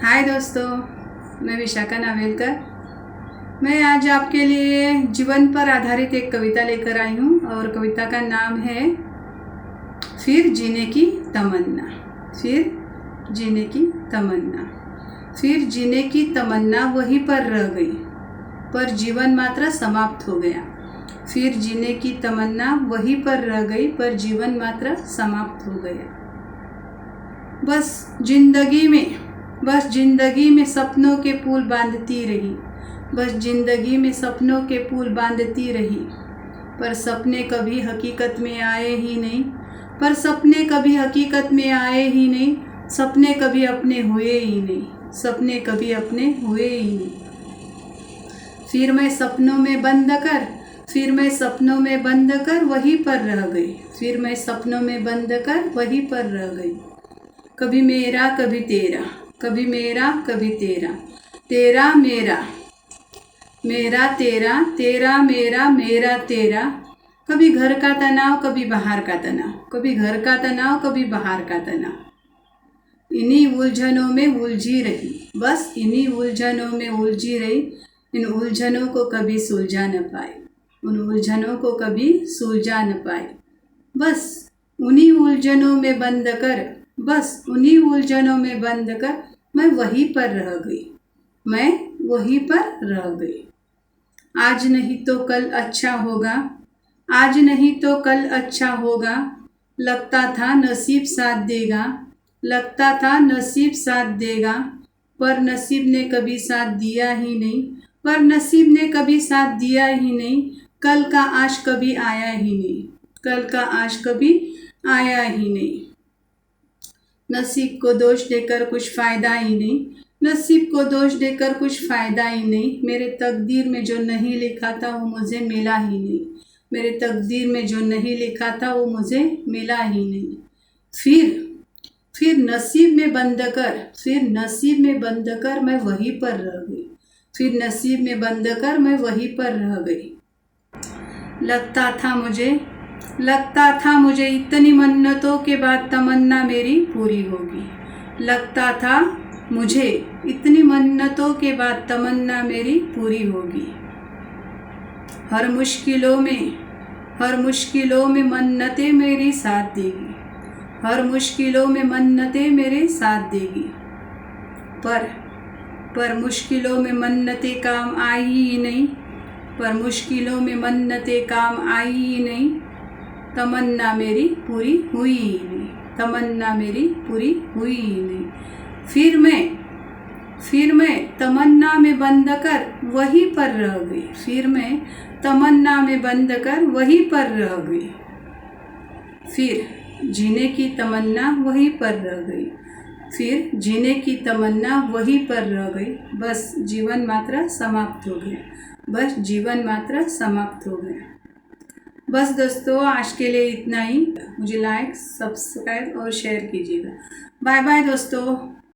हाय दोस्तों, मैं विशाखा नावेलकर। मैं आज आपके लिए जीवन पर आधारित एक कविता लेकर आई हूँ और कविता का नाम है फिर जीने की तमन्ना। फिर जीने की तमन्ना। फिर जीने की तमन्ना वहीं पर रह गई, पर जीवन मात्र समाप्त हो गया। फिर जीने की तमन्ना वहीं पर रह गई, पर जीवन मात्र समाप्त हो गया। बस जिंदगी में सपनों के पुल बांधती रही। बस जिंदगी में सपनों के पुल बांधती रही, पर सपने कभी हकीकत में आए ही नहीं। पर सपने कभी हकीकत में आए ही नहीं। सपने कभी अपने हुए ही नहीं। सपने कभी अपने हुए ही नहीं। फिर मैं सपनों में बंद कर वहीं पर रह गई। फिर मैं सपनों में बंद कर वहीं पर रह गई। कभी मेरा कभी तेरा, कभी मेरा कभी तेरा, तेरा मेरा, मेरा तेरा, तेरा मेरा, मेरा तेरा। कभी घर का तनाव कभी बाहर का तनाव, कभी घर का तनाव कभी बाहर का तनाव। इन्हीं उलझनों में उलझी रही, बस इन्हीं उलझनों में उलझी रही। इन उलझनों को कभी सुलझा न पाई, उन उलझनों को कभी सुलझा न पाई। बस उन्हीं उलझनों में बंद कर, बस उन्हीं उलझनों में बंद कर मैं वहीं पर रह गई। मैं वहीं पर रह गई। आज नहीं तो कल अच्छा होगा, आज नहीं तो कल अच्छा होगा। लगता था नसीब साथ देगा, लगता था नसीब साथ देगा। पर नसीब ने कभी साथ दिया ही नहीं, पर नसीब ने कभी साथ दिया ही नहीं। कल का आज कभी आया ही नहीं, कल का आज कभी आया ही नहीं। नसीब को दोष देकर कुछ फ़ायदा ही नहीं, नसीब को दोष देकर कुछ फ़ायदा ही नहीं। मेरे तकदीर में जो नहीं लिखा था वो मुझे मिला ही नहीं, मेरे तकदीर में जो नहीं लिखा था वो मुझे मिला ही नहीं। फिर नसीब में बंद कर, फिर नसीब में बंद कर मैं वहीं पर रह गई। फिर नसीब में बंद कर मैं वहीं पर रह गई। लगता था मुझे इतनी मन्नतों के बाद तमन्ना मेरी पूरी होगी। लगता था मुझे इतनी मन्नतों के बाद तमन्ना मेरी पूरी होगी। हर मुश्किलों में मन्नतें मेरी साथ देगी, हर मुश्किलों में मन्नतें मेरे साथ देगी। पर मुश्किलों में मन्नतें काम आई ही नहीं, पर मुश्किलों में मन्नतें काम आई ही नहीं। तमन्ना मेरी पूरी हुई ही नहीं, तमन्ना मेरी पूरी हुई ही नहीं। फिर मैं तमन्ना में बंद कर वहीं पर रह गई। फिर मैं तमन्ना में बंद कर वहीं पर रह गई। फिर जीने की तमन्ना वहीं पर रह गई। फिर जीने की तमन्ना वहीं पर रह गई। बस जीवन मात्र समाप्त हो गया, बस जीवन मात्र समाप्त हो गया। बस दोस्तों, आज के लिए इतना ही। मुझे लाइक, सब्सक्राइब और शेयर कीजिएगा। बाय बाय दोस्तों।